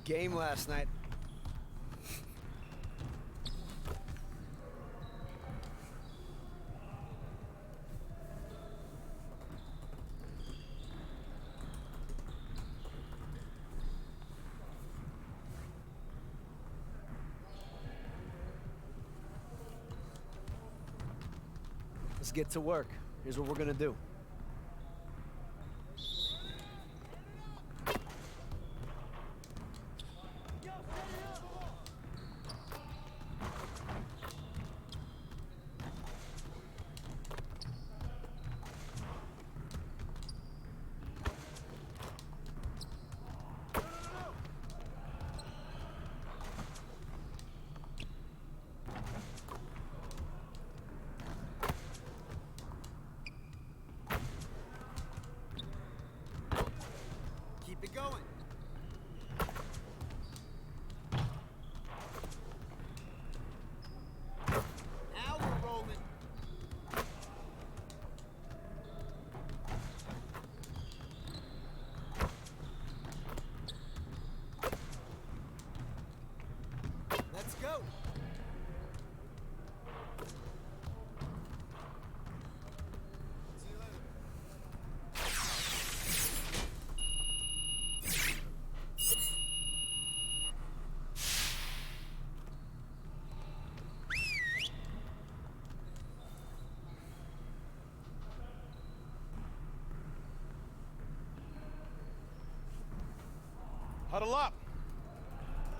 game last night. Let's get to work. Here's what we're gonna do. Keep it going. Now we're rolling. Let's go. Huddle up.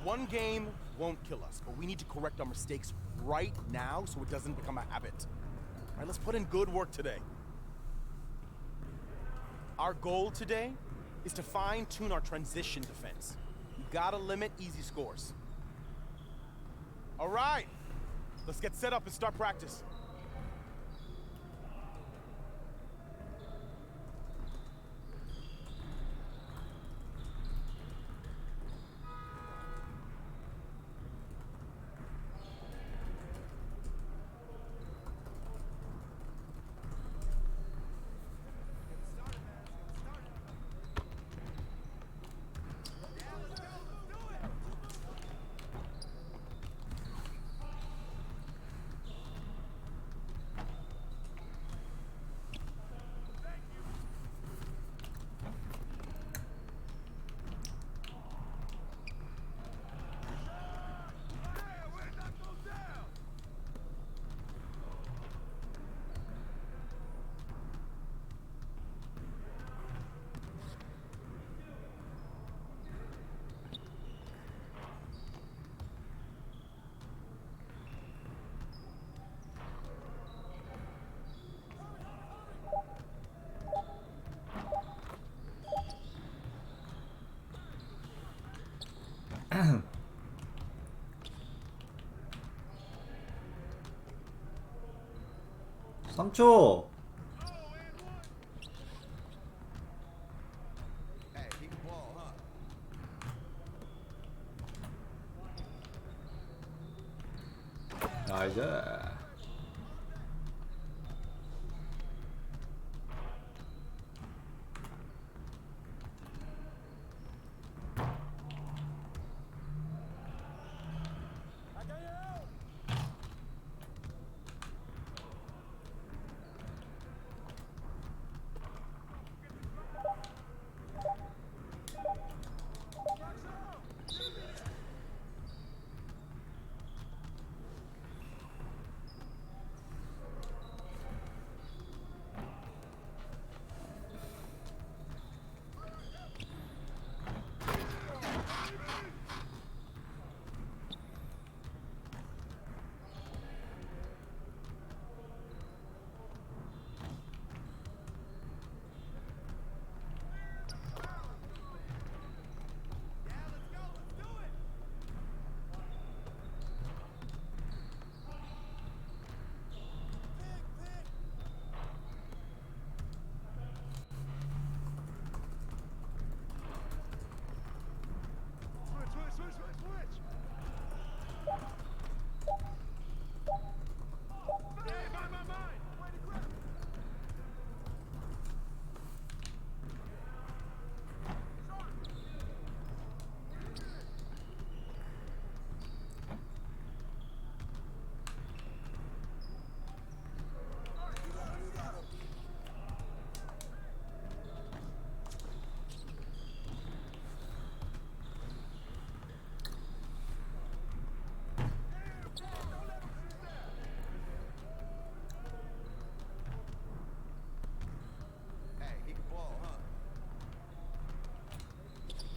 One game won't kill us, but we need to correct our mistakes right now so it doesn't become a habit. All right, let's put in good work today. Our goal today is to fine-tune our transition defense. We gotta limit easy scores. All right, let's get set up and start practice. 삼초. Hey, keep the ball, huh? 나이스.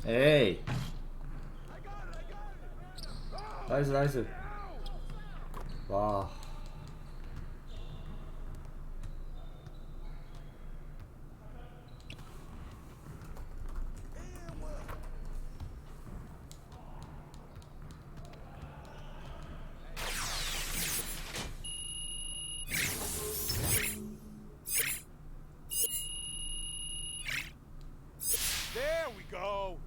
에이. 나이스 나이스. 와. There we go.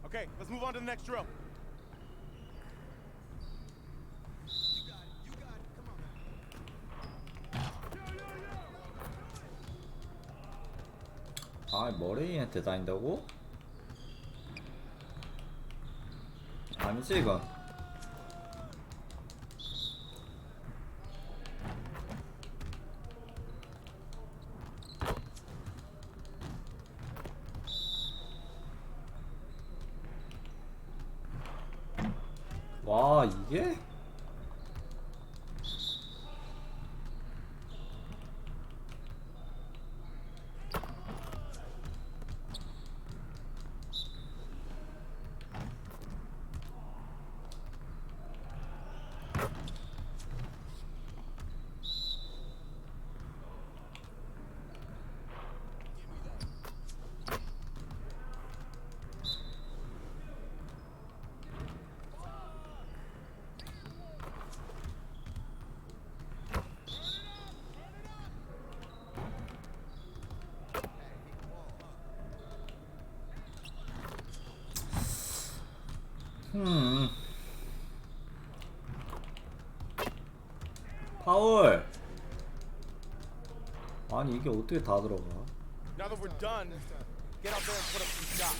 Okay, let's move on to the next drill. 아, 머레이한테 다닌다고? 아니지 이건. 와, 이게? 파울. 아니 이게 어떻게 다 들어가? Now that we're done, get out there and put up some shots.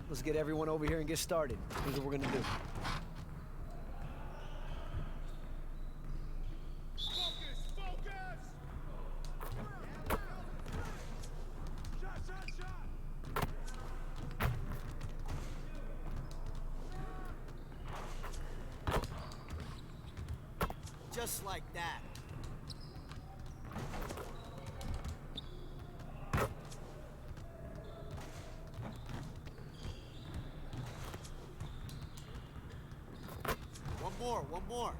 Let's get everyone over here and get started. Here's what we're gonna do. Just like that. One more.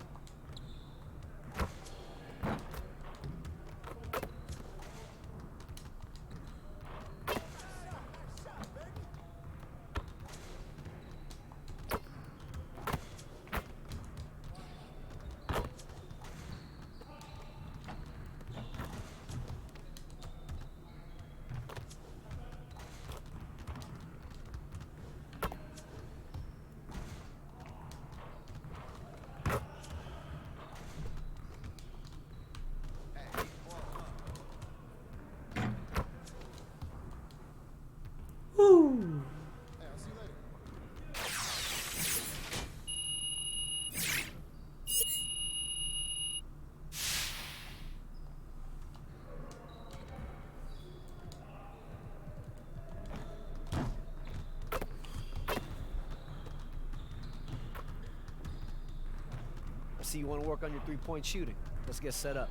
I see you want to work on your three-point shooting. Let's get set up.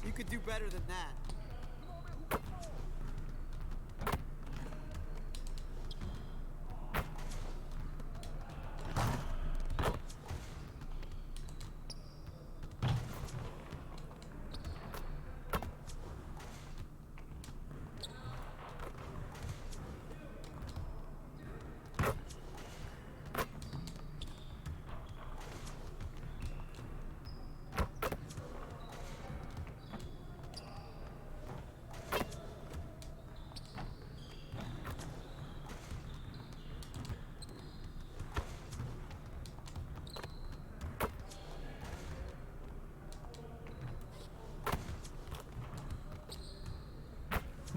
You could do better than that.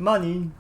많이.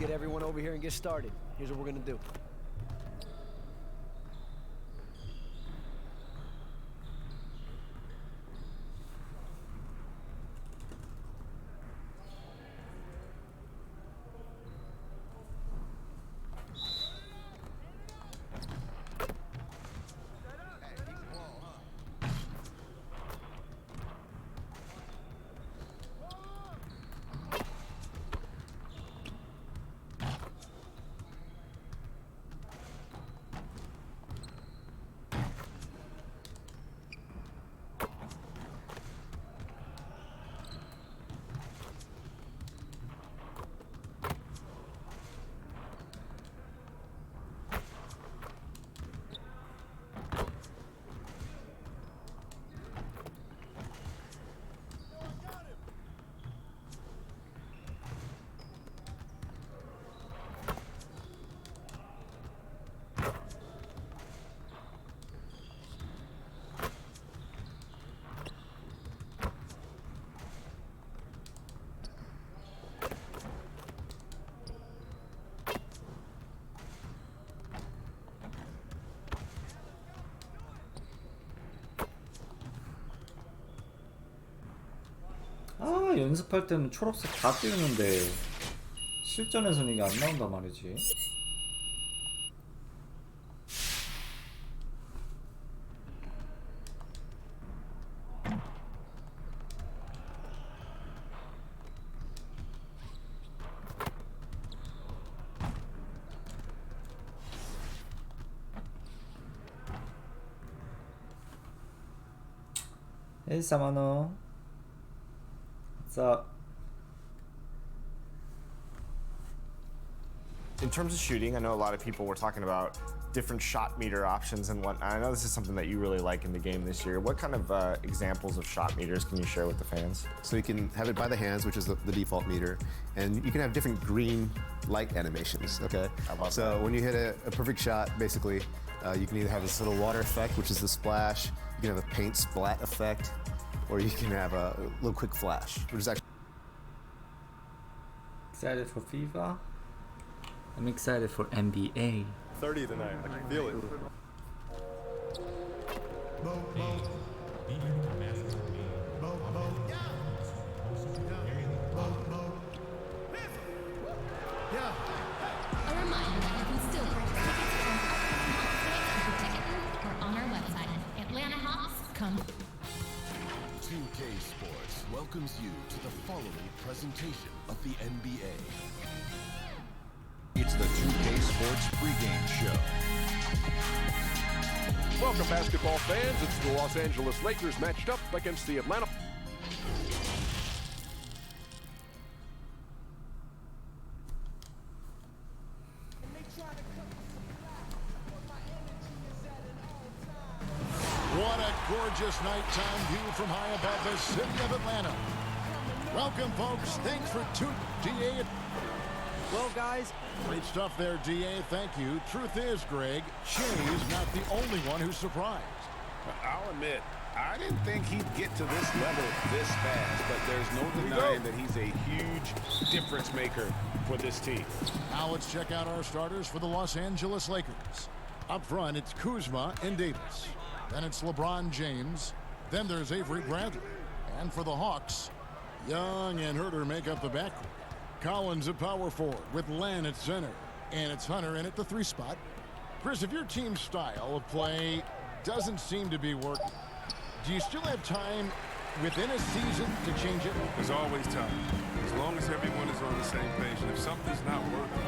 get everyone over here and get started. Here's what we're gonna do. 아, 연습할 때는 초록색 다 띄우는데 실전에서는 이게 안 나온단 말이지. 에이, 사마노. 자, in terms of shooting, I know a lot of people were talking about different shot meter options and whatnot. I know this is something that you really like in the game this year. What kind of examples of shot meters can you share with the fans? So you can have it by the hands, which is the default meter, and you can have different green light animations, okay? I love so that. when you hit a perfect shot, basically, you can either have this little water effect, which is the splash, you can have a paint splat effect, or you can have a little quick flash, which is actually excited for FIFA. I'm excited for NBA. 30 tonight. I can feel it. A reminder that you can still purchase tickets from upcoming Hawks fans or on our website. Atlanta Hawks, come. 2K Sports welcomes you to the following presentation of the NBA. It's the 2K Sports pregame show. Welcome, basketball fans. It's the Los Angeles Lakers matched up against the Atlanta. What a gorgeous nighttime view from high above the city of Atlanta. Welcome, folks. Thanks for tuning DA. Well, guys, Great stuff there, DA. Thank you. Truth is, Greg, Shea's not the only one who's surprised. I'll admit, I didn't think he'd get to this level this fast, but there's no denying that he's a huge difference maker for this team. Now let's check out our starters for the Los Angeles Lakers. Up front, it's Kuzma and Davis. Then it's LeBron James. Then there's Avery Bradley. And for the Hawks, Young and Herter make up the backcourt. Collins at power forward with Len at center. And it's Hunter in at the 3 spot. Chris, if your team's style of play doesn't seem to be working, do you still have time within a season to change it? There's always time, as long as everyone is on the same page. And if something's not working,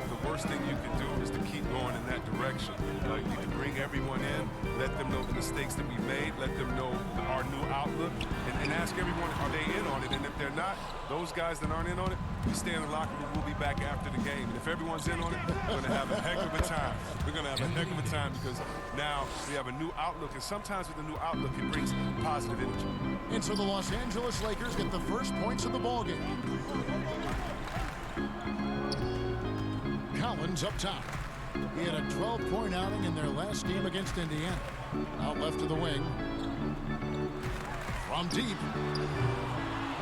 the worst thing you can do is to keep going in that direction. You can bring everyone in, let them know the mistakes that we made, let them know our new outlook, and ask everyone, are they in on it? And if they're not, those guys that aren't in on it, we stay in the locker room. We'll be back after the game. And if everyone's in on it, we're going to have a heck of a time. We're going to have a heck of a time because now we have a new outlook. And sometimes with a new outlook, it brings positive energy. And so the Los Angeles Lakers get the first points of the ballgame. Collins up top. He had a 12-point outing in their last game against Indiana. Out left to the wing. From deep.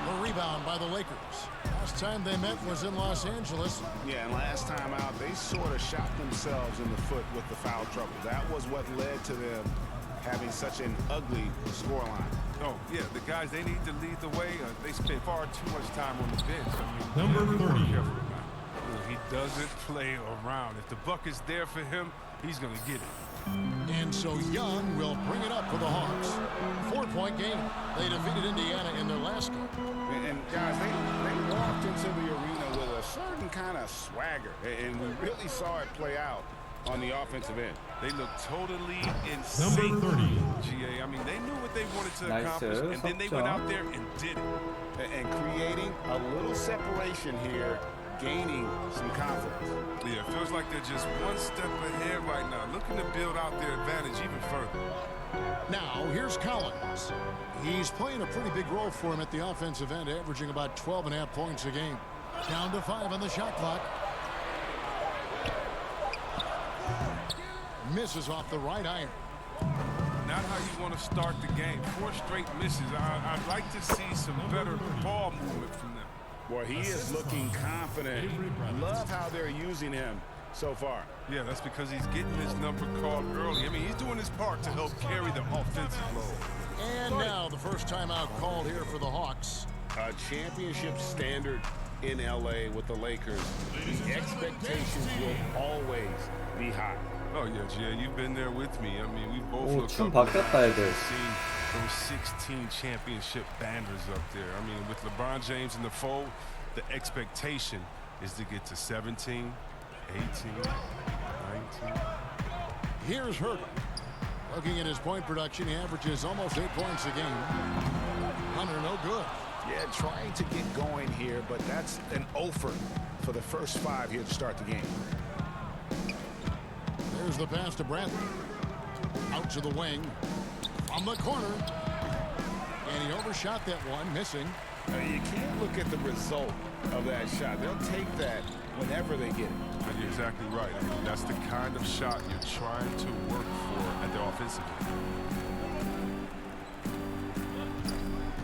The rebound by by the Lakers. Last time they met was in Los Angeles. Yeah, and last time out, they sort of shot themselves in the foot with the foul trouble. That was what led to them having such an ugly scoreline. Oh, yeah, the guys, they need to lead the way. They spend far too much time on the bench. I mean, Number 30. Careful about it. He doesn't play around. If the buck is there for him, he's going to get it. And so Young will bring it up for the Hawks. 4-point game. They defeated Indiana in their last game. And guys, they walked into the arena with a certain kind of swagger, and we really saw it play out on the offensive end. They look totally in Number sync. 30. GA, I mean, they knew what they wanted to Nice, accomplish, and then they went out there and did it. And creating a little separation here, gaining some confidence. Yeah, it feels like they're just one step ahead right now, looking to build out their advantage even further. Now, here's Collins. He's playing a pretty big role for him at the offensive end, averaging about 12.5 points a game. Down to 5 on the shot clock. Misses off the right iron. Not how you want to start the game. 4 straight misses. I'd like to see some better ball movement from them. Well, he is looking confident. Love how they're using him so far. Yeah, that's because he's getting his number called early. I mean, he's doing his part to help carry the offensive load. And now the first timeout called here for the Hawks. A championship standard in LA with the Lakers. The expectations will always be high. Oh, yeah, Jay, you've been there with me. I mean, we both 오, looked 춤 up 바뀌었다, 애들. seen those 16 championship banners up there. I mean, with LeBron James in the fold, the expectation is to get to 17, 18, 19. Here's Herter. Looking at his point production, he averages almost 8 points a game. Hunter, no good. Yeah, trying to get going here, but that's an offer for the first 5 here to start the game. There's the pass to Bradley. Out to the wing. On the corner. And he overshot that one, missing. Now, you can't look at the result of that shot. They'll take that whenever they get it. But you're exactly right. I mean, that's the kind of shot you're trying to work for at the offensive end.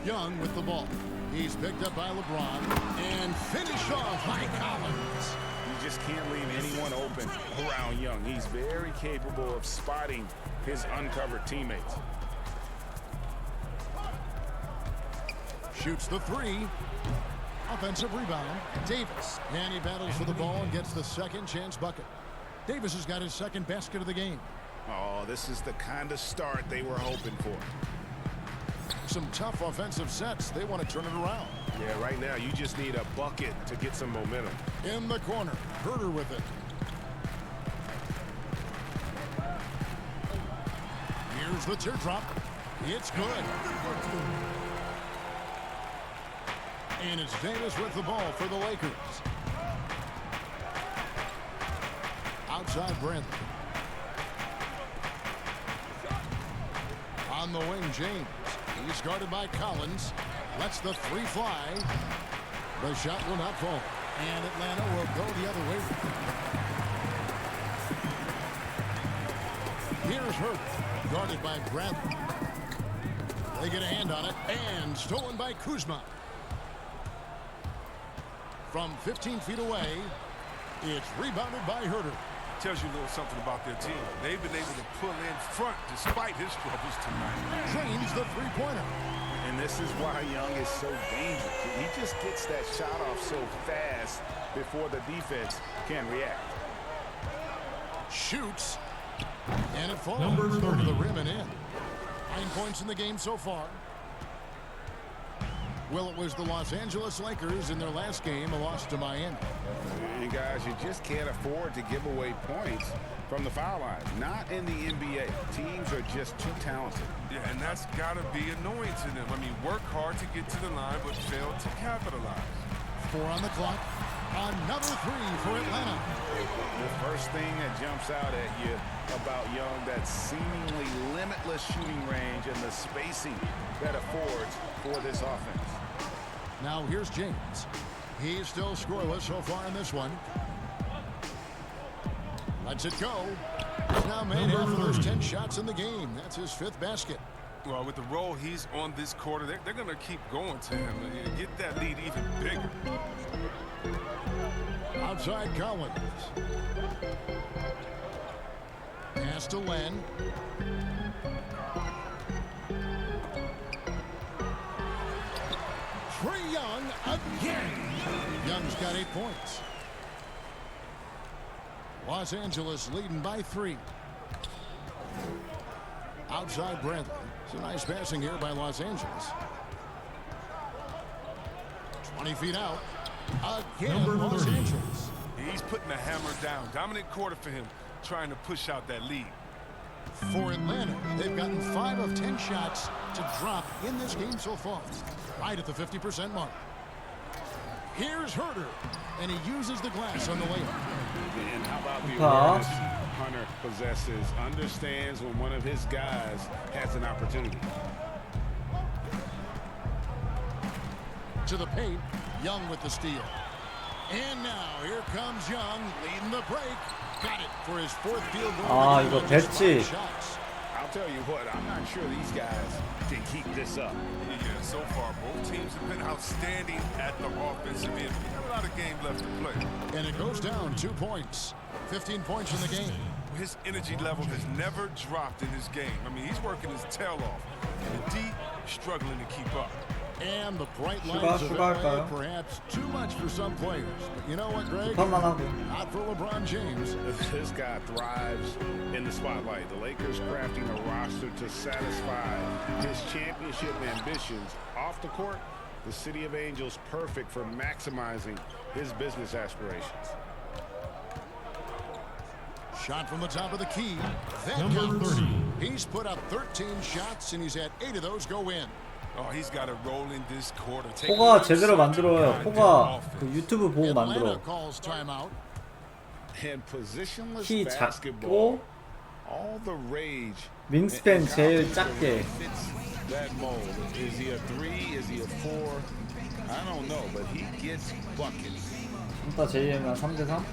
Young with the ball. He's picked up by LeBron. And finished off by Collins. You just can't leave anyone open around Young. He's very capable of spotting his uncovered teammates. Shoots the 3. Offensive rebound. Davis. And he battles for the ball and gets the second chance bucket. Davis has got his second basket of the game. Oh, this is the kind of start they were hoping for. Some tough offensive sets. They want to turn it around. Yeah, right now you just need a bucket to get some momentum. In the corner. Herter with it. Here's the teardrop. It's good. And it's Davis with the ball for the Lakers. Outside Bradley. On the wing, James. He's guarded by Collins. Lets the 3 fly. The shot will not fall. And Atlanta will go the other way. Here's Hurt. Guarded by Bradley. They get a hand on it. And stolen by Kuzma. From 15 feet away, it's rebounded by Herter. Tells you a little something about their team. They've been able to pull in front despite his struggles tonight. Drains the 3-pointer. And this is why Young is so dangerous. He just gets that shot off so fast before the defense can react. Shoots. And it falls Number 30. over the rim and in. 9 points in the game so far. Well, it was the Los Angeles Lakers in their last game, a loss to Miami. And guys, you just can't afford to give away points from the foul line. Not in the NBA. Teams are just too talented. Yeah, and that's got to be annoying to them. I mean, work hard to get to the line, but fail to capitalize. 4 on the clock. Another 3 for Atlanta. The first thing that jumps out at you about Young, that seemingly limitless shooting range and the spacing that affords for this offense. Now here's James. He's still scoreless so far in this one. Lets it go. He's now made half of those 10 shots in the game. That's his 5th basket. Well, with the role he's on this quarter, they're going to keep going to him. Get that lead even bigger. Outside Collins. Pass to Len. Trae Young again. Young's got 8 points. Los Angeles leading by 3. Outside Bradley. It's a nice passing here by Los Angeles. 20 feet out. Again, Los Angeles. He's putting the hammer down. Dominant quarter for him, trying to push out that lead. For Atlanta, they've gotten 5 of 10 shots to drop in this game so far. Right at the 50% mark. Here's Herter, and he uses the glass on the layup. And how about the awareness Hunter possesses, understands when one of his guys has an opportunity. To the paint, Young with the steal. And now here comes Young leading the break. Got it for his 4th field goal. 아, 이거 됐지. I'll tell you what, I'm not sure these guys can keep this up. Yeah, so far both teams have been outstanding at the offensive end. We have a lot of game left to play. And it goes down 2 points. 15 points in the game. His energy level has never dropped in his game. I mean, he's working his tail off. And the D struggling to keep up. And the bright lights of LA, perhaps too much for some players. But you know what, Greg? Not for LeBron James. This guy thrives in the spotlight. The Lakers crafting a roster to satisfy his championship ambitions. Off the court, the City of Angels perfect for maximizing his business aspirations. Shot from the top of the key. That counts. He's put up 13 shots, and he's had 8 of those go in. Oh, he's got a roll in this quarter. 포가 제대로 만들어요. 포가 그 유튜브 보고 만들어. 키 작고 윙스팬 제일 작게. That mold. Is he a 3? Is he a 4? I don't know, but he gets buckets. 일단 JM이랑 3대3.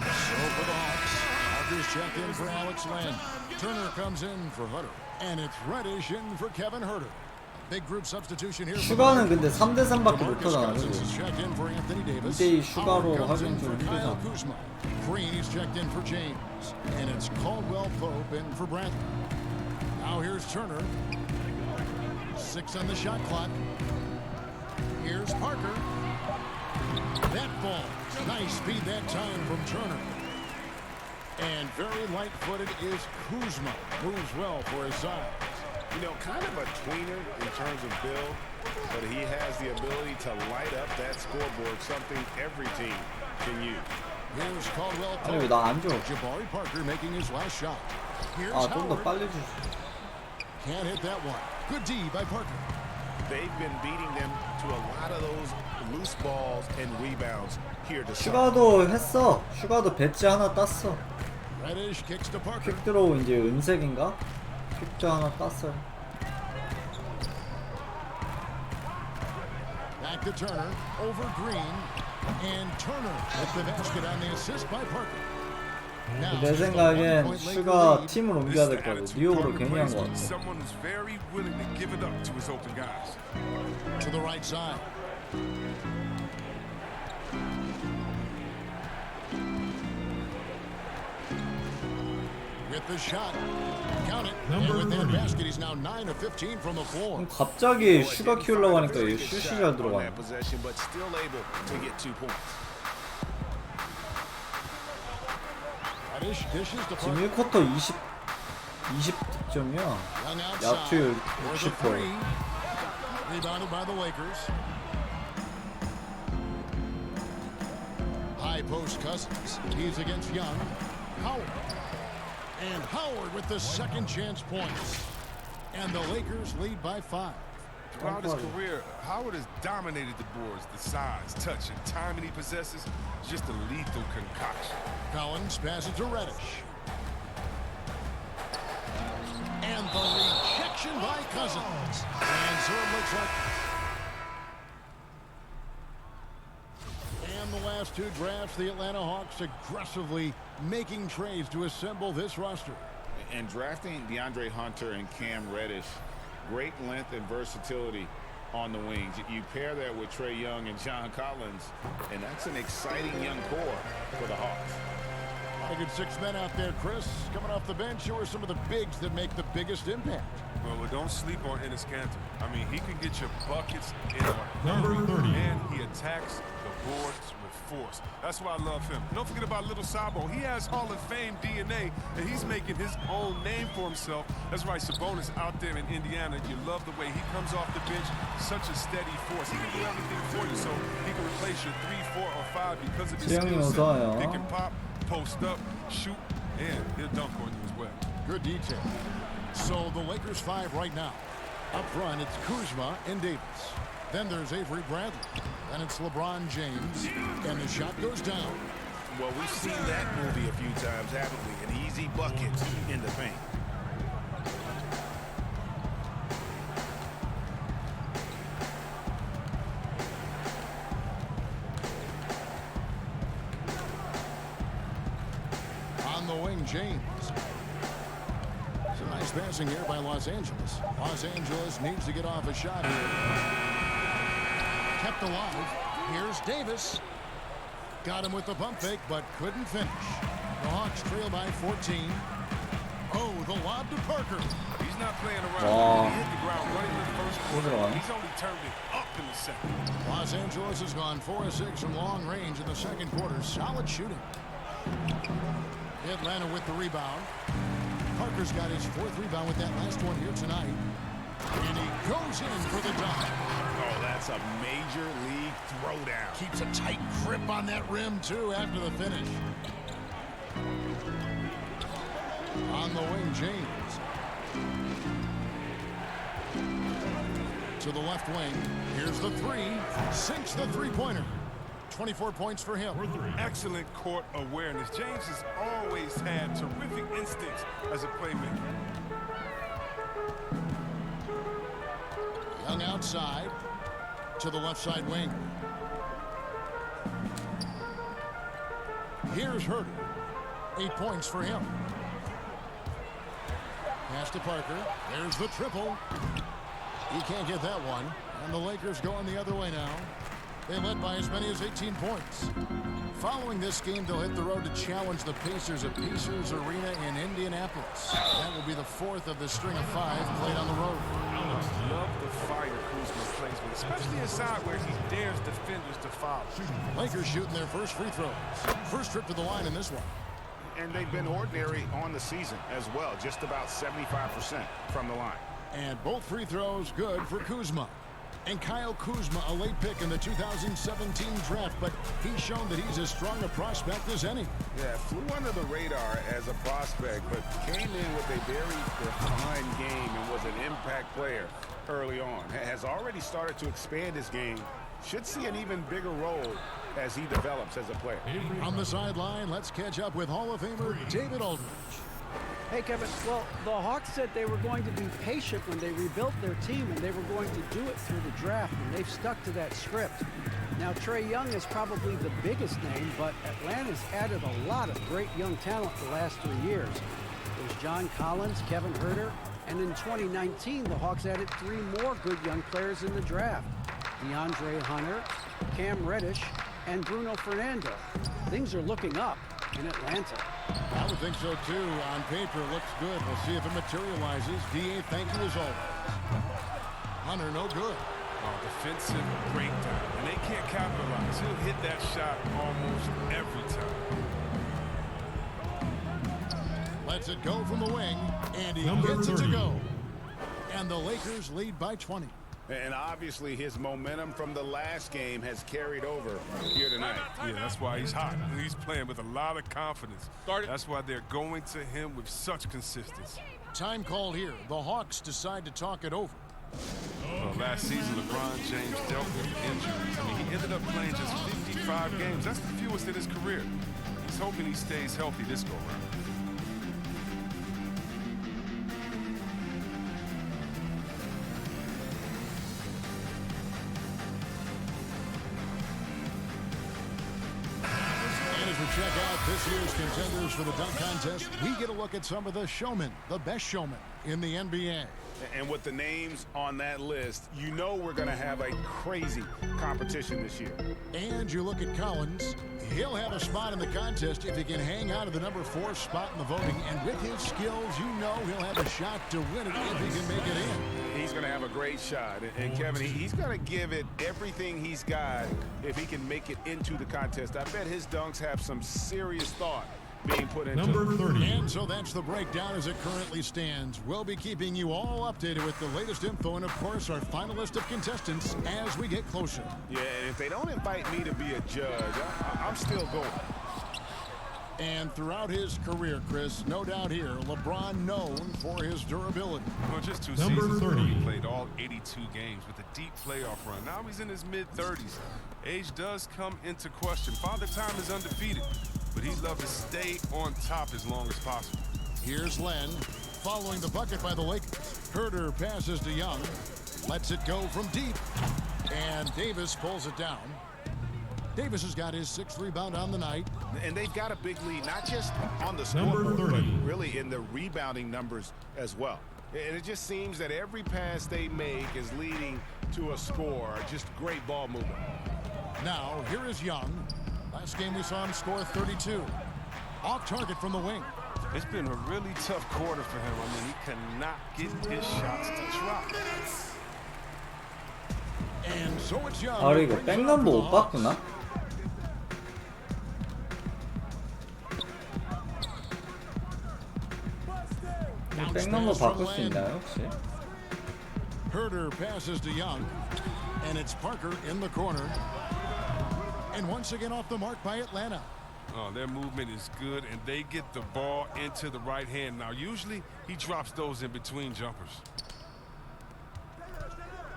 So for the Hawks, Hawkers check in for Alex Len. Turner comes in for Hutter. And it's Reddish in for Kevin Herter. Big group substitution here. 슈가는 근데 3대3밖에 못하잖아. 2대2 슈가로 하긴 좀 힘들잖아. Green is checked in for James. And it's Caldwell Pope in for Bradley. Now here's Turner. 6 on the shot clock. Here's Parker. That ball. Nice speed that time from Turner. And very light-footed is Kuzma. Moves well for his size. You know, kind of a tweener in terms of build, but he has the ability to light up that scoreboard, something every team can use. Here's Caldwell 아니 왜 나 안 줘? Jabari Parker making his last shot. Here's 아, 좀 더 Howard. 빨리 주. Can't hit that one. Good D by Parker. They've been beating them to a lot of those loose balls and rebounds here to 슈가도 했어. 슈가도 배지 하나 땄어. Reddish kicks to Parker. 퀵드로우 이제 은색인가? 퀵드 하나 땄어요. Back to Turner over Green, and Turner with the basket on the assist by Parker. 내 생각엔 슈가 팀을 옮겨야 될 거고 뉴욕으로 괜히 한 거 같아. Someone who's very willing to give it up to his open guys. To the right side. With the shot. Count it. And with that basket, he's now 9 of 15 from the floor. 갑자기 슈가 키우려고 하니까 얘 슛이 잘 들어가네. but still able to get 2 points. 지금 1쿼터 20득점이야. 야투율 60%. Rebounded by the Lakers. High post Cousins. He's against Young. Howard. And Howard with the second chance points. And the Lakers lead by 5. Throughout his career, Howard has dominated the boards. The size, touch, and timing he possesses is just a lethal concoction. Collins passes to Reddish. And the rejection by Cousins. And so it looks like... And the last 2 drafts, the Atlanta Hawks aggressively making trades to assemble this roster. And drafting DeAndre Hunter and Cam Reddish, great length and versatility on the wings. You pair that with Trae Young and John Collins, and that's an exciting young core for the Hawks. A lot of good 6 men out there, Chris. Coming off the bench, who are some of the bigs that make the biggest impact? Well, don't sleep on Enes Kanter. I mean, he can get you buckets in Number 30. and he attacks the boards with force. That's why I love him. Don't forget about Little Sabo. He has Hall of Fame DNA, and he's making his own name for himself. That's right, Sabonis out there in Indiana. You love the way he comes off the bench, such a steady force. He can do everything for you, so he can replace your 3, 4, or 5 because of his skill set. He can pop, post up, shoot, and he'll dunk on you as well. Good detail. So the Lakers 5 right now. Up front, it's Kuzma and Davis. Then there's Avery Bradley. Then it's LeBron James. And the shot goes down. Well, we've seen that movie a few times, haven't we? An easy bucket in the paint. On the wing, James. Some nice passing here by Los Angeles. Los Angeles needs to get off a shot here. Kept alive. Here's Davis. Got him with the pump fake, but couldn't finish. The Hawks trail by 14. Oh, the lob to Parker. He's not playing around. He hit the ground running in the first quarter. He's only turned it up in the second. Los Angeles has gone 4 of 6 from long range in the second quarter. Solid shooting. Atlanta with the rebound. Parker's got his 4th rebound with that last one here tonight. And he goes in for the dunk. Oh, that's a major league throwdown. Keeps a tight grip on that rim, too, after the finish. On the wing, James. To the left wing. Here's the 3. Sinks the three-pointer. 24 points for him. Excellent court awareness. James has always had terrific instincts as a playmaker. Young outside to the left side wing. Here's Herter. 8 points for him. Pass to Parker. There's the triple. He can't get that one. And the Lakers going the other way now. They led by as many as 18 points. Following this game, they'll hit the road to challenge the Pacers at Pacers Arena in Indianapolis. That will be the 4th of the string of 5 played on the road. Love the fire Kuzma plays with, especially inside where he dares defenders to foul. Lakers shooting their first free throws. First trip to the line in this one. And they've been ordinary on the season as well, just about 75% from the line. And both free throws good for Kuzma. And Kyle Kuzma, a late pick in the 2017 draft, but he's shown that he's as strong a prospect as any. Yeah, flew under the radar as a prospect, but came in with a very defined game and was an impact player early on. Has already started to expand his game. Should see an even bigger role as he develops as a player. On the sideline, let's catch up with Hall of Famer David Aldridge. Hey, Kevin. Well, the Hawks said they were going to be patient when they rebuilt their team, and they were going to do it through the draft, and they've stuck to that script. Now, Trae Young is probably the biggest name, but Atlanta's added a lot of great young talent the last 3 years. There's John Collins, Kevin Herter, and in 2019, the Hawks added 3 more good young players in the draft. DeAndre Hunter, Cam Reddish, and Bruno Fernando. Things are looking up in Atlanta. I would think so, too. On paper, it looks good. We'll see if it materializes. D.A., thank you as always. Hunter, no good. Defensive breakdown, and they can't capitalize. He'll hit that shot almost every time. Lets it go from the wing, and he gets it to go. And the Lakers lead by 20. And obviously his momentum from the last game has carried over here tonight. Yeah, that's why he's hot. He's playing with a lot of confidence. That's why they're going to him with such consistency. Time called here. The Hawks decide to talk it over. Well, last season, LeBron James dealt with injuries. I mean, he ended up playing just 55 games. That's the fewest in his career. He's hoping he stays healthy this go-around. check out this year's contenders for the dunk contest, we get a look at some of the showmen, the best showmen in the NBA. And with the names on that list, you know we're going to have a crazy competition this year. And you look at Collins, he'll have a spot in the contest if he can hang out of the number 4 spot in the voting. And with his skills, you know he'll have a shot to win it if he can make it in. He's going to have a great shot. And Kevin, he's going to give it everything he's got if he can make it into the contest. I bet his dunks have some serious thought being put into number 30. And so that's the breakdown as it currently stands. We'll be keeping you all updated with the latest info and, of course, our final list of contestants as we get closer. Yeah, and if they don't invite me to be a judge, I'm still going. And throughout his career, Chris, no doubt here, LeBron known for his durability. Well, just 2 seasons ago, he played all 82 games with a deep playoff run. Now he's in his mid-30s. Age does come into question. Father Time is undefeated, but he'd love to stay on top as long as possible. Here's Len, following the bucket by the Lakers. Herter passes to Young, lets it go from deep, and Davis pulls it down. Davis has got his 6th rebound on the night. And they've got a big lead, not just on the scoreboard, but really in the rebounding numbers as well. And it just seems that every pass they make is leading to a score. Just great ball movement. Now, here is Young. Last game we saw him score 32. Off target from the wing. It's been a really tough quarter for him. I mean, he cannot get his shots to drop. And so it's Young. 아, 이거 백넘버 못 봤구나. 백넘버 바꿀 수 있나요, 혹시? Herter passes to Young, and it's Parker in the corner. And once again off the mark by Atlanta. Oh, their movement is good, and they get the ball into the right hand. Now, usually he drops those in between jumpers.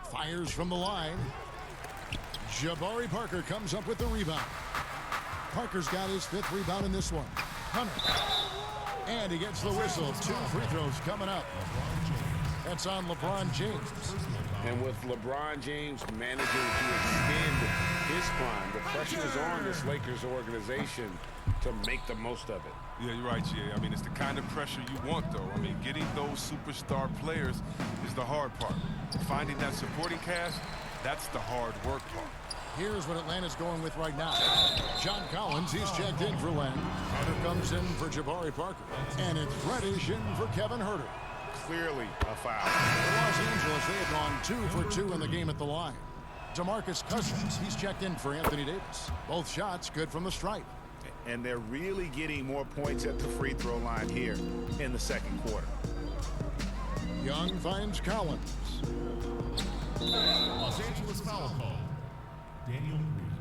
Fires from the line. Jabari Parker comes up with the rebound. Parker's got his 5th rebound in this one. Hunter. And he gets the whistle. 2 free throws coming up. That's on LeBron James. And with LeBron James managing to extend his prime, the pressure is on this Lakers organization to make the most of it. Yeah, you're right, Jay. I mean, it's the kind of pressure you want, though. I mean, getting those superstar players is the hard part. Finding that supporting cast, that's the hard work part. Here's what Atlanta's going with right now. John Collins, he's checked in for Len. Hunter comes in for Jabari Parker. And it's Reddish in for Kevin Herter. Clearly a foul. For Los Angeles, they have gone 2 for 2 in the game at the line. DeMarcus Cousins, he's checked in for Anthony Davis. Both shots good from the stripe. And they're really getting more points at the free throw line here in the second quarter. Young finds Collins. Los Angeles foul call. Daniel Green.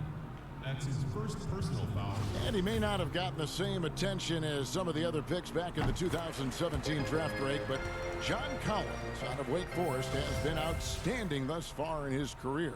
That's his first personal foul. And he may not have gotten the same attention as some of the other picks back in the 2017 draft break, but John Collins out of Wake Forest has been outstanding thus far in his career.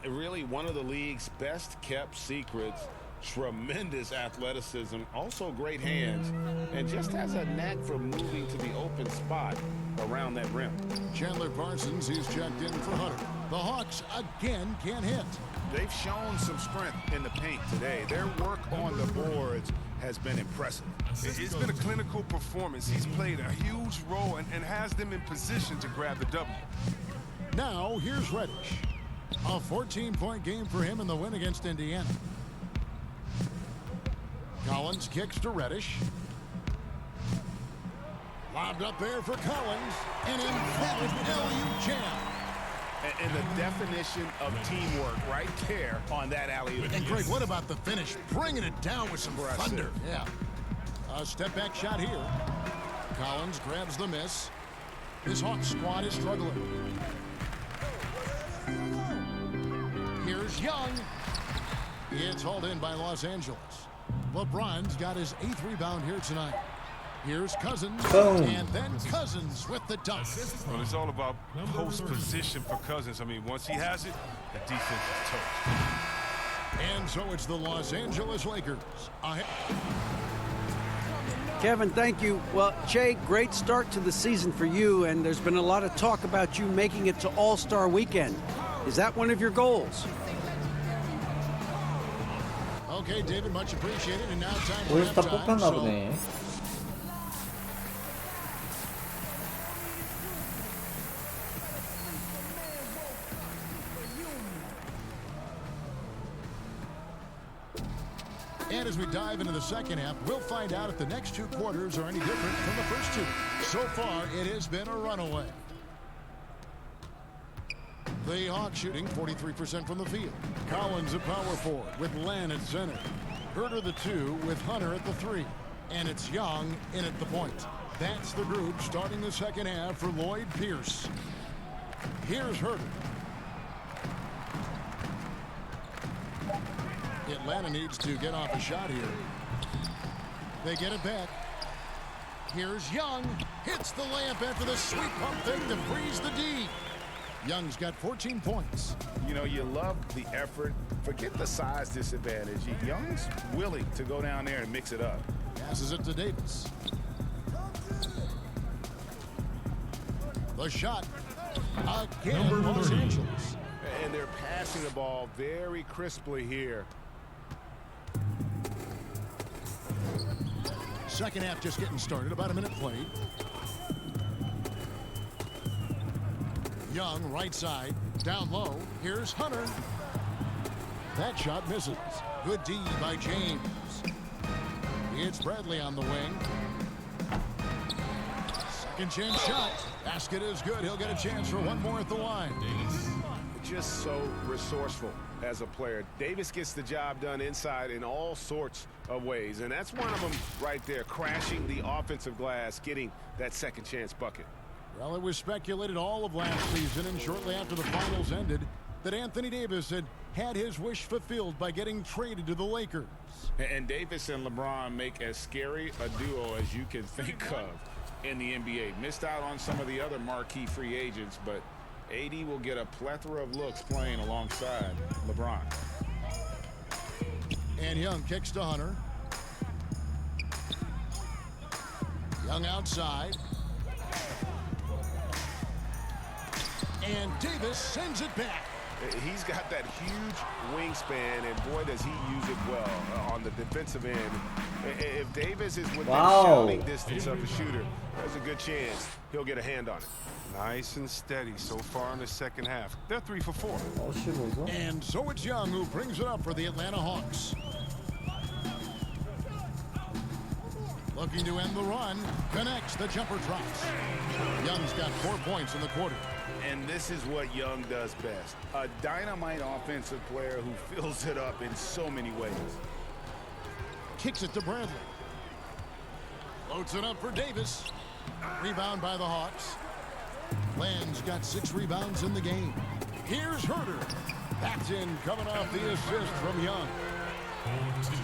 Really one of the league's best kept secrets. Tremendous athleticism, also great hands, and just has a knack for moving to the open spot around that rim. Chandler Parsons, he's checked in for Hunter. The Hawks again can't hit. They've shown some strength in the paint today. Their work on the boards has been impressive. It's been a clinical performance. He's played a huge role and has them in position to grab the W. Now, here's Reddish. A 14-point game for him in the win against Indiana. Collins kicks to Reddish. Lobbed up there for Collins. An emphatic LU jam. And the definition of teamwork right there on that alley-oop. And Greg, what about the finish? Bringing it down with some thunder. Yeah. A step-back shot here. Collins grabs the miss. His Hawks squad is struggling. Here's Young. It's hauled in by Los Angeles. LeBron's got his 8th rebound here tonight. Here's Cousins. Boom. And then Cousins with the dunk. Well, it's all about post position for Cousins. I mean, once he has it, the defense is toast. And so it's the Los Angeles Lakers. Kevin, thank you. Well, Jay, great start to the season for you, and there's been a lot of talk about you making it to All-Star Weekend. Is that one of your goals? Okay, David, much appreciated. And now time for 올스타 halftime. 뽑혔나 So 보네. And as we dive into the second half, we'll find out if the next two quarters are any different from the first two. So far, it has been a runaway. The Hawks shooting 43% from the field. Collins at power forward with Lan at center. Herter the 2 with Hunter at the 3. And it's Young in at the point. That's the group starting the second half for Lloyd Pierce. Here's Herter. Atlanta needs to get off a shot here. They get it back. Here's Young. Hits the layup after the sweep pump fake to freeze the D. Young's got 14 points. You know, you love the effort. Forget the size disadvantage. Young's willing to go down there and mix it up. Passes it to Davis. The shot. Again, Number Los 30. Angeles. And they're passing the ball very crisply here. Second half just getting started. About a minute played. Young, right side. Down low. Here's Hunter. That shot misses. Good D by James. It's Bradley on the wing. Second chance shot. Basket is good. He'll get a chance for one more at the line. Just so resourceful as a player. Davis gets the job done inside in all sorts of ways, and that's one of them right there, crashing the offensive glass, getting that second chance bucket. Well, it was speculated all of last season and shortly after the finals ended that Anthony Davis had his wish fulfilled by getting traded to the Lakers. And Davis and LeBron make as scary a duo as you can think of in the NBA. Missed out on some of the other marquee free agents, but AD will get a plethora of looks playing alongside LeBron. And Young kicks to Hunter. Young outside. And Davis sends it back. He's got that huge wingspan, and boy, does he use it well on the defensive end. If Davis is within shouting distance of the shooter, there's a good chance he'll get a hand on it. Nice and steady so far in the second half. They're 3 for 4. And so it's Young who brings it up for the Atlanta Hawks. Looking to end the run. Connects. The jumper drops. Young's got 4 points in the quarter. And this is what Young does best. A dynamite offensive player who fills it up in so many ways. Kicks it to Bradley. Floats it up for Davis. Rebound by the Hawks. Land's got 6 rebounds in the game. Here's Herter. That's in, coming off the assist from Young.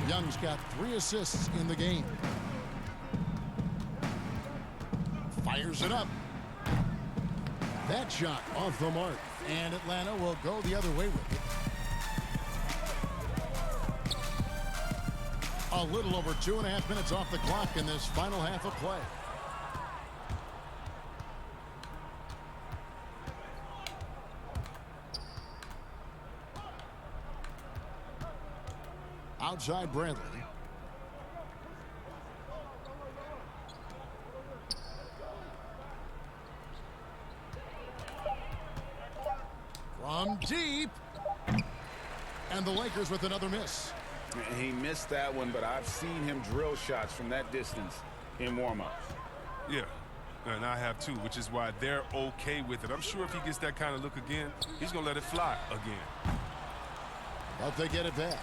Young's got 3 assists in the game. Fires it up. That shot off the mark. And Atlanta will go the other way with it. A little over 2.5 minutes off the clock in this final half of play. Outside Bradley. From deep. And the Lakers with another miss. He missed that one, but I've seen him drill shots from that distance in warm-ups. Yeah, and I have too, which is why they're okay with it. I'm sure if he gets that kind of look again, he's going to let it fly again. But they get it back.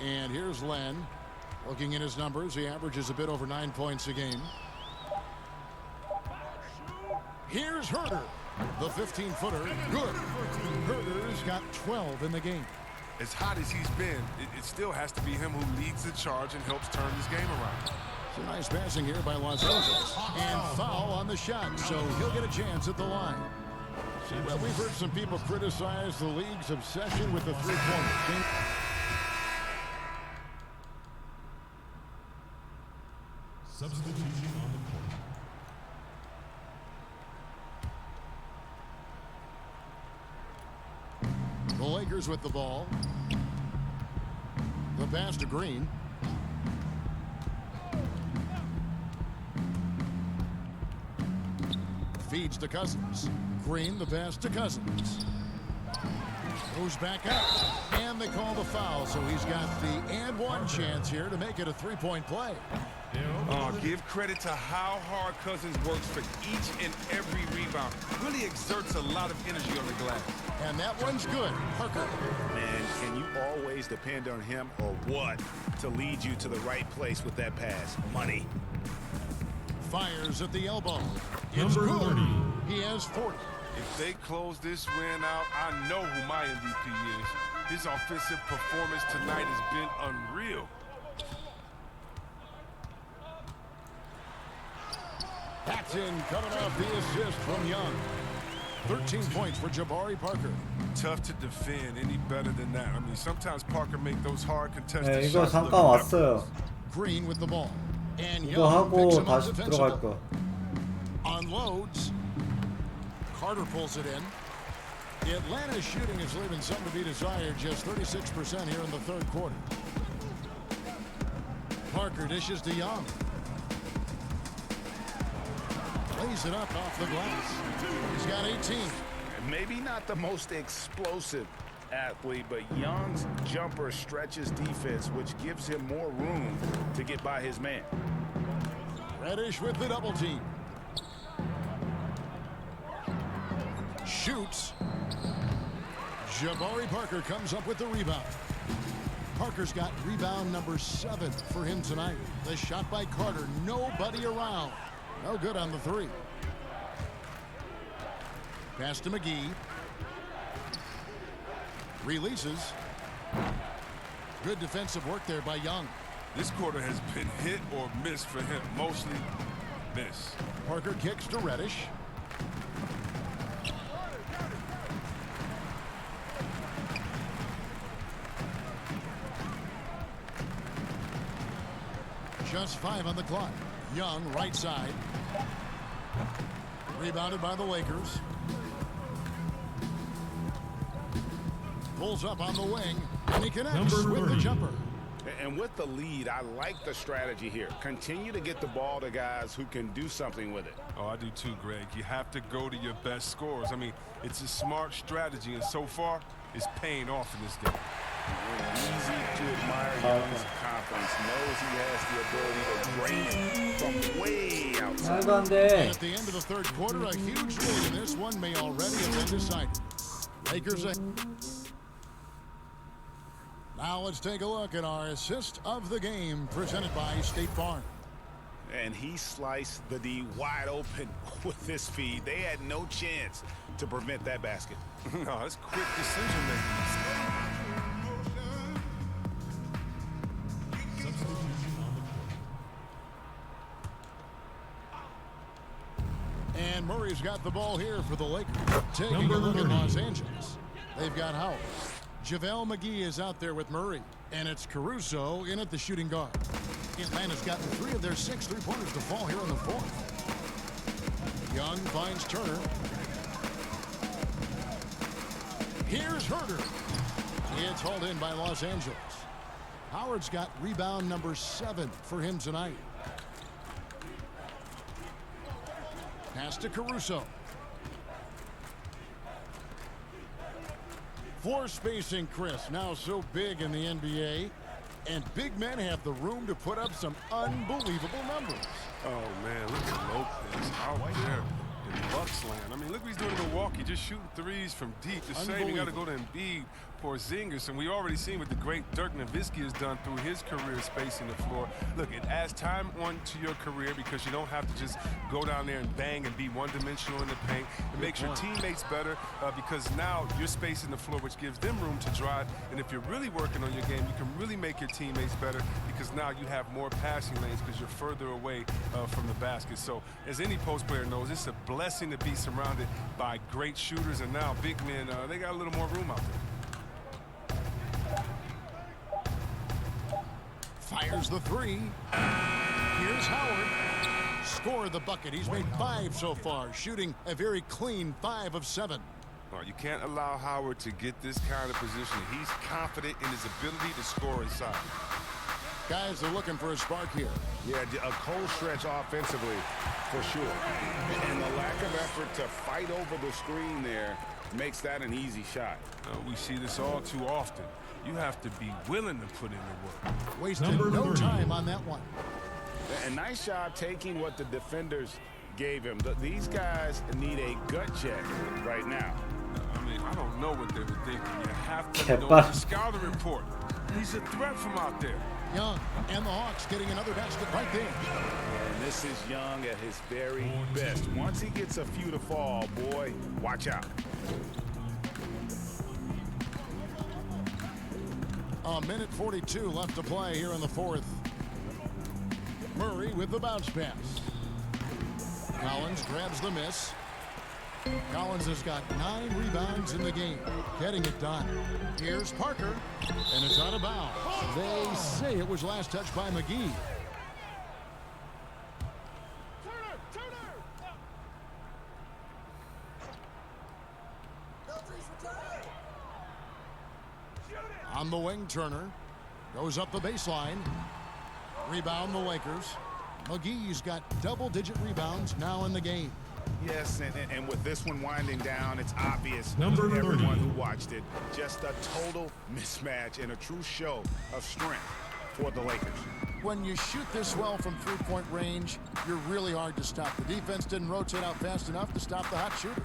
And here's Len. Looking at his numbers, he averages a bit over 9 points a game. Here's Herter. The 15-footer, good. Herter's got 12 in the game. As hot as he's been, it still has to be him who leads the charge and helps turn this game around. Some nice passing here by Los Angeles. And foul on the shot, so he'll get a chance at the line. Well, we've heard some people criticize the league's obsession with the three-pointers. Substitution on the court. The Lakers with the ball. The pass to Green. Feeds to Cousins. Green, the pass to Cousins. Goes back up, and they call the foul, so he's got the and one chance here to make it a three-point play. Give credit to how hard Cousins works for each and every rebound. Really exerts a lot of energy on the glass. And that one's good. Parker. Man, can you always depend on him or what to lead you to the right place with that pass? Money. Fires at the elbow. It's good. He has 40. If they close this win out, I know who my MVP is. His offensive performance tonight has been unreal. Patton coming off the assist from Young. 13 points for Jabari Parker. Tough to defend any better than that. I mean, sometimes Parker make those hard contested 네, 이거 shots. 잠깐 왔어요. Green with the ball. And 이거 Young 하고 picks him up 다시 들어갈 거. Unloads. Carter pulls it in. Atlanta's shooting is leaving some to be desired, just 36% here in the third quarter. Parker dishes to Young. Lays it up off the glass. He's got 18. Maybe not the most explosive athlete, but Young's jumper stretches defense, which gives him more room to get by his man. Reddish with the double team. Shoots. Jabari Parker comes up with the rebound. Parker's got rebound number 7 for him tonight. The shot by Carter, nobody around. No good on the three. Pass to McGee. Releases. Good defensive work there by Young. This quarter has been hit or miss for him. Mostly miss. Parker kicks to Reddish. Just 5 on the clock. Young, right side. Rebounded by the Lakers. Pulls up on the wing, and he connects with the jumper. And with the lead, I like the strategy here. Continue to get the ball to guys who can do something with it. Oh, I do too, Greg. You have to go to your best scorers. I mean, it's a smart strategy, and so far, it's paying off in this game. Easy to admire Young's confidence. Knows he has the ability to drain it from way outside. At the end of the third quarter, a huge lead in this one may already have been decided. Lakers. Now let's take a look at our assist of the game presented by State Farm. And he sliced the D wide open with this feed. They had no chance to prevent that basket. No, it's quick decision making. And Murray's got the ball here for the Lakers. Taking a look at Los Angeles. They've got Howard. JaVale McGee is out there with Murray. And it's Caruso in at the shooting guard. Atlanta's gotten 3 of their 6 3-pointers to fall here in the fourth. Young finds Turner. Here's Herter. It's hauled in by Los Angeles. Howard's got rebound number 7 for him tonight. Pass to Caruso. Floor spacing, Chris, now so big in the NBA. And big men have the room to put up some unbelievable numbers. Oh, man, look at Lopez out there in Bucks land. I mean, look what he's doing in Milwaukee, just shooting threes from deep. The same, you got to go to Embiid, Porzingis, and we already seen what the great Dirk Nowitzki has done through his career spacing the floor. Look, it adds time onto your career because you don't have to just go down there and bang and be one-dimensional in the paint. It makes your teammates better because now you're spacing the floor, which gives them room to drive. And if you're really working on your game, you can really make your teammates better because now you have more passing lanes because you're further away from the basket. So as any post player knows, it's a blessing to be surrounded by great shooters, and now big men, they got a little more room out there. Fires the 3. Here's Howard. Score the bucket. He's made 5 so far, shooting a very clean 5 of 7. You can't allow Howard to get this kind of position. He's confident in his ability to score inside. Guys are looking for a spark here. Yeah, a cold stretch offensively, for sure. And the lack of effort to fight over the screen there makes that an easy shot. We see this all too often. You have to be willing to put in the work. Wasted no time on that one. A nice job taking what the defenders gave him. These guys need a gut check right now. I mean, I don't know what they were thinking. You have to know the scouting report. He's a threat from out there. Young and the Hawks getting another basket right there. And this is Young at his very best. Once he gets a few to fall, boy, watch out. A minute 42 left to play here in the fourth. Murray with the bounce pass. Collins grabs the miss. Collins has got 9 rebounds in the game, getting it done. Here's Parker, and it's out of bounds. They say it was last touched by McGee. On the wing, Turner goes up the baseline. Rebound the Lakers. McGee's got double-digit rebounds now in the game. Yes, and with this one winding down, it's obvious to Number everyone 30. who watched it. Just a total mismatch and a true show of strength for the Lakers. When you shoot this well from three-point range, you're really hard to stop. The defense didn't rotate out fast enough to stop the hot shooters.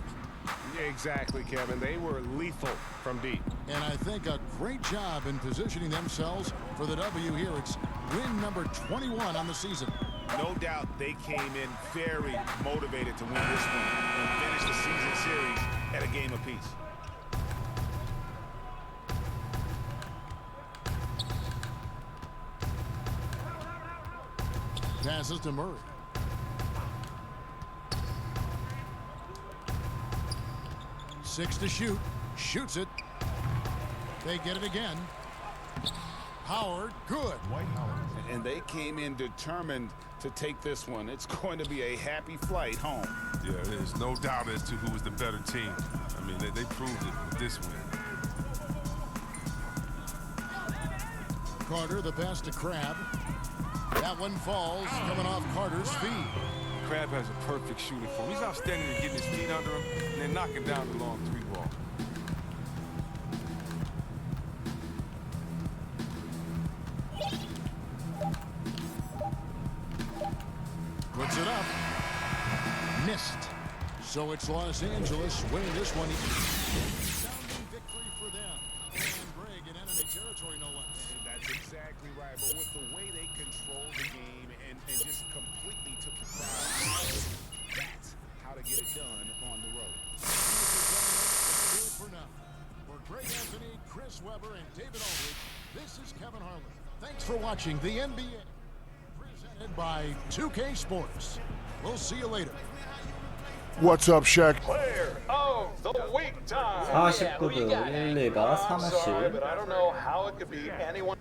Exactly, Kevin. They were lethal from deep. And I think a great job in positioning themselves for the W here. It's win number 21 on the season. No doubt they came in very motivated to win this one and finish the season series at a game apiece. Passes to Murray. Six to shoot. Shoots it. They get it again. Howard, good. And they came in determined to take this one. It's going to be a happy flight home. Yeah, there's no doubt as to who was the better team. I mean, they proved it with this win. Carter, the pass to Crab. That one falls, coming off Carter's feet. Crab has a perfect shooting form. He's outstanding at getting his feet under him and then knocking down the long three ball. Puts it up. Missed. So it's Los Angeles winning this one. Sounding victory for them. And Greg in enemy territory, no less. That's exactly right. But with the way they controlled the game and just completely took the crowd, that's how to get it done on the road. For now. For Greg Anthony, Chris Webber, and David Aldridge, this is Kevin Harlan. Thanks for watching the NBA. Presented by 2K Sports. We'll see you later. What's up, Shaq? Player of the week time. 49도 1, 2가 3호씩. But I don't know how it could be anyone.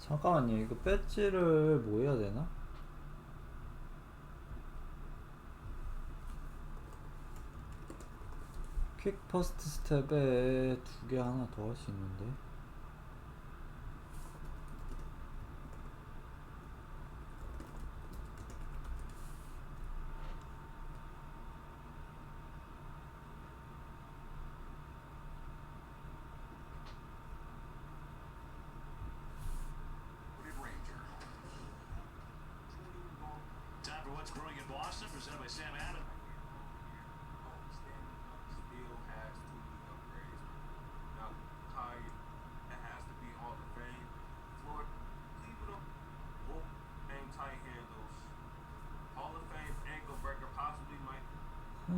잠깐만요. 이거 배지를 뭐 해야 되나? 퀵 퍼스트 스텝에 2개 하나 더 할 수 있는데.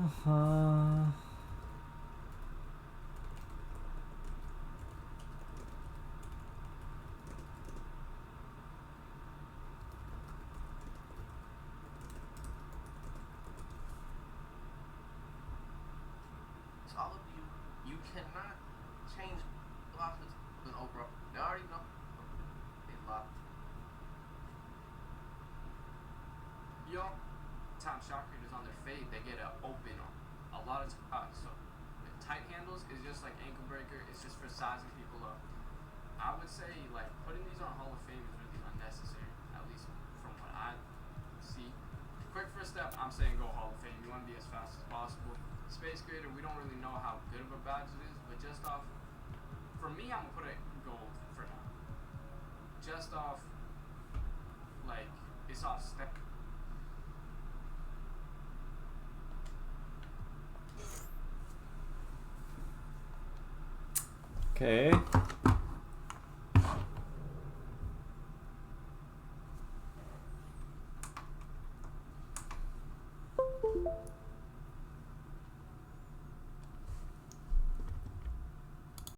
All of you, you cannot change losses an overall. They already know they lost. Yo, time shot creators on their fade, they get an open a lot of times. So with tight handles is just like ankle breaker. It's just for sizing people up. I would say like putting these on Hall of Fame is really unnecessary, at least from what I see. Quick first step, I'm saying go Hall of Fame. You want to be as fast as possible. Space Creator, we don't really know how good of a badge it is, but just off, for me, I'm gonna put it gold for now. Just off, like, it's off step. 오케이.